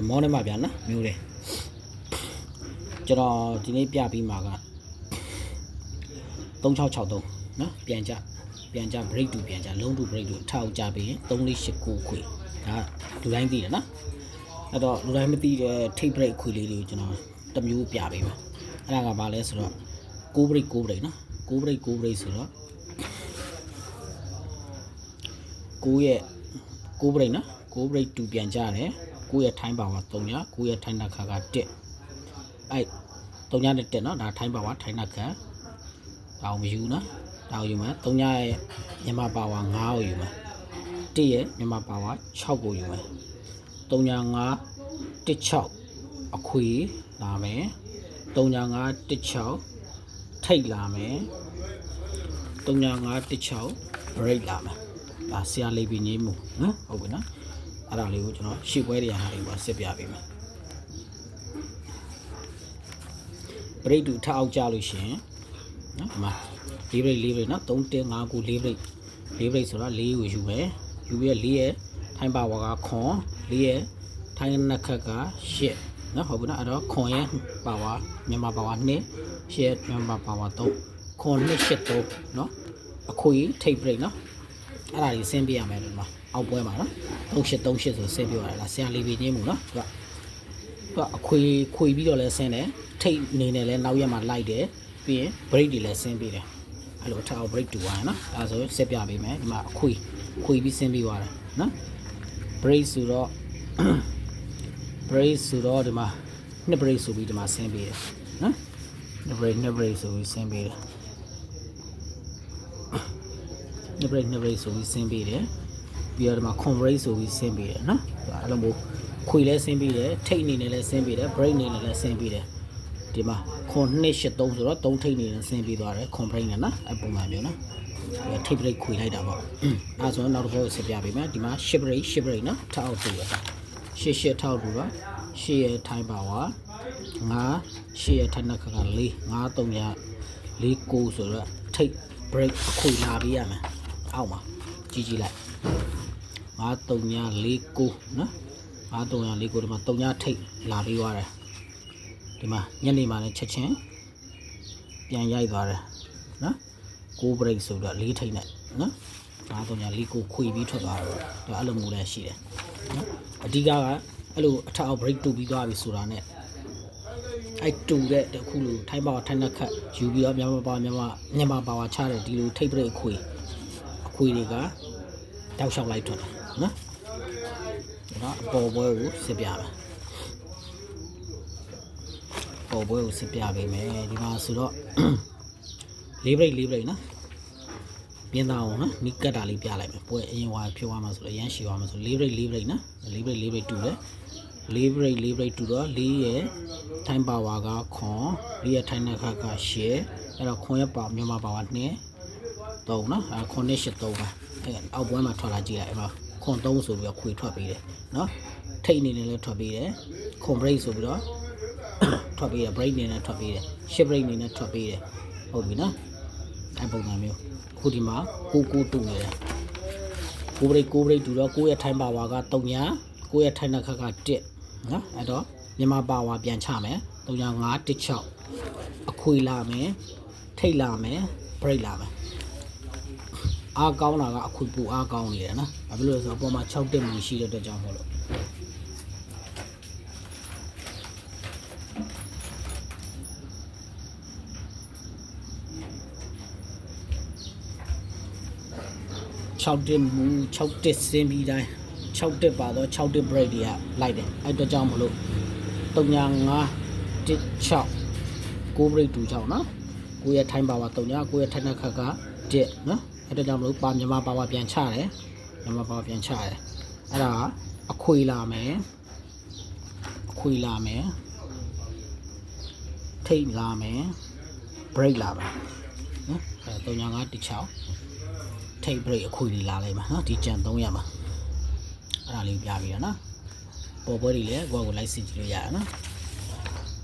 မောနဲ့မှဗျာနော်မျိုးတယ်ကျွန်တော်ဒီနေ့ပြပြီးမှာက3663နော်ပြန်ကြ break တူပြန်ကြလုံးတူ break တူထောက်ကြပြီး3489ခွေဒါလူတိုင်းသိတယ်နော်အဲ့တော့လူတိုင်းမသိတဲ့ take break ခွေလေးတွေကိုကျွန်တော်တစ်မျိုးပြပေးမှာအဲ့ဒါကဘာလဲဆိုတော့9 break နော်9 break ဆိုတော့9ရဲ့9 break နော်9 break တူပြန်ကြတယ်9ရဲ့ထိုင်းပါဝါ3ည9ရဲ့ထိုင်းနှက်ခါက1အဲ့3ညနဲ့1နော်ဒါထိုင်းပါဝါထိုင်းနှက်ခါဒါအောင်မယူနော်ဒါအောင်ယူမှာ3ညရဲ့မြန်မာပါဝါ9ကိုယူမှာ1ရဲ့မြန်မာပါဝါ6ကိုယူမှာ3ည9 16အခွေလာမယ်3ည9 16ထိတ်လာမယ်3ည9 16 break လာမယ်ဒါဆရာလေးပြင်းကြီးမှုနော်ဟုတ်ပြီနော်အဲ့ဒါလေးကိုကျွန်တော်ရှေ့ပွဲတွေဟာလေးပါဆက်ပြပေးမယ် break တူထအောက်ကြလို့ရှင်နော်ဒီမှာ4 break နော်3 1 5 9 4 break ဆိုတော့4ကိုယူမယ်ယူပြီး4ရဲ့ထိုင်းပါဝါကခွန်4ရဲ့ထိုင်းနှက်ခက်က8နော်ဟုတ်ပြီနော်အဲ့တော့ခွန်ရဲ့ပါဝါမြန်မာပါဝါ2 8ရဲ့မြန်မာပါဝါ3ခွန်2 8 3နော်အခွေထိတ် break နော်အဲ့ဒါကြီးဆင်းပြရမယ်ဒီမှာအောက်ပွဲမှာနော်3838ဆိုဆင်းပြရတယ်လားဆရာလေးပြင်းချင်းမှုနော်သူကအခွေပြီးတော့လဲဆင်းတယ်ထိတ်နေနဲ့လဲနောက်ရက်မှာလိုက်တယ်ပြီးရင် break တွေလဲဆင်းပြတယ်အဲ့လိုထောက် break တူသွားရနော်ဒါဆိုဆက်ပြပေးမယ်ဒီမှာခွေပြီးဆင်းပြသွားတယ်နော် break ဆိုတော့ ဒီမှာ2 break ဆိုပြီးဒီမှာဆင်းပြတယ်နော်2 break ဆိုပြီးဆင်းပြတယ်2 break ဆိုပြီးဆင်းပေးတယ်ပြီးတော့ဒီမှာ break ဆိုပြီးဆင်းပေးတယ်နော်အဲ့လိုမျိုးခွေလဲဆင်းပေးတယ်ထိတ်အနေနဲ့လဲဆင်းပေးတယ် break အနေနဲ့လဲဆင်းပေးတယ်ဒီမှာ283ဆိုတော့3ထိတ်အနေနဲ့ဆင်းပေးသွားတယ် break နဲ့နော်အဲ့ပုံမှန်မျိုးနော်ထိတ် break ခွေလိုက်တာပေါ့အဲ့ဆိုတော့နောက်တစ်ခါဆက်ပြပေးမယ်ဒီမှာ10 break နော်ထောက်တူရ8ထောက်တူတော့8ရဲ့ထိုင်းပါဝါ9 8ရဲ့ထိုင်းနှက်ခါက4 5 3ည4 9ဆိုတော့ထိတ် break ခွေလာပေးရမယ်အောက်မှာကြည့်လိုက်9 3ည4 9နော်9 3ည4 9ဒီမှာ3ညထိတ်လာပေးသွားတယ်ဒီမှာညနေမှလည်းချက်ချင်းပြန်ရိုက်သွားတယ်နော်9 break ဆိုတော့4ထိတ်နဲ့နော်9 3ည4 9ခွေပြီးထွက်သွားတယ်ဒါအဲ့လိုမျိုးလည်းရှိတယ်နော်အဓိကအဲ့လိုအထက်အောက် break တူပြီးသွားပြီဆိုတာနဲ့အဲ့တူတဲ့တခုလိုထိုင်းပါဝါထိုင်းနှက်ခတ်ယူပြီးတော့မြန်မာပါဝါချတဲ့ဒီလိုထိတ် break ခွေတွေကတောက်လျှောက်လိုက်ထွက်တယ်နော်ဒါအပေါ်ပွဲကိုစစ်ပြမယ်ပေါ်ပွဲကိုစစ်ပြပေးမယ်ဒီမှာဆိုတော့4 break နော်ပြင်းသားအောင်နော်နီးကတ်တာလေးပြလိုက်မယ်ပွဲအရင်ဝါဖြိုးသွားမှာဆိုတော့ရမ်းရှည်သွားမှာဆို4 break နော်4 break တူတယ်4 break တူတော့4ရဲ့ထိုင်းပါဝါကခွန်4ရဲ့ထိုင်းနှက်ခါက10အဲ့တော့ခွန်ရဲ့ပါမြန်မာပါဝါ2 3နော်အဲခွန်နဲ့8 3ပါအဲအောက်ပွဲမှာထွက်လာကြည့်လိုက်အဲ့မှာခွန်3ဆိုပြီးတော့ခွေထွက်ပေးတယ်နော်ထိတ်အနေနဲ့လည်းထွက်ပေးတယ်ခွန် break ဆိုပြီးတော့ထွက်ပေးတယ် break အနေနဲ့ထွက်ပေးတယ်10 break အနေနဲ့ထွက်ပေးတယ်ဟုတ်ပြီနော်အဲပုံစံမျိုးခုဒီမှာ9တူနေတယ်9 break တူတော့9ရဲ့ထိုင်းပါဝါက3ည9ရဲ့ထိုင်းနှက်ခါက1နော်အဲ့တော့မြန်မာပါဝါပြန်ချမယ်3ည5 16အခွေလာမယ်ထိတ်လာမယ် break လာမယ်အားကောင်းတာကအခွေပူအားကောင်းနေတယ်နော်ဘာဖြစ်လို့လဲဆိုတော့အပေါ်မှာ6တက်မြည်ရှိတဲ့အတွက်ကြောင့်မို့လို့6တက်မူ6တက်ဆင်းပြီးတိုင်း6တက်ပါတော့6တက် break တွေကလိုက်တယ်အဲ့အတွက်ကြောင့်မို့လို့3ည5 16 9 break တူ6နော်9ရဲ့ထိုင်းပါဝါ3ည9ရဲ့ထိုင်းနှက်ခါက1နော်အဲ့ဒါကြောင့်မလို့မြန်မာပါဝါပြန်ချတယ်အဲ့ဒါအခွေလာမယ်ထိတ်လာမယ် break လာမယ်နော်အဲ့3ည5 16ထိတ် break အခွေလာလိုက်မှာနော်ဒီကြံ3ရမှာအဲ့ဒါလေးပြပြီးတော့နော်ပေါ်ပွဲတွေလည်းကိုယ့်ကိုလိုက်စစ်ကြည့်လို့ရရနော်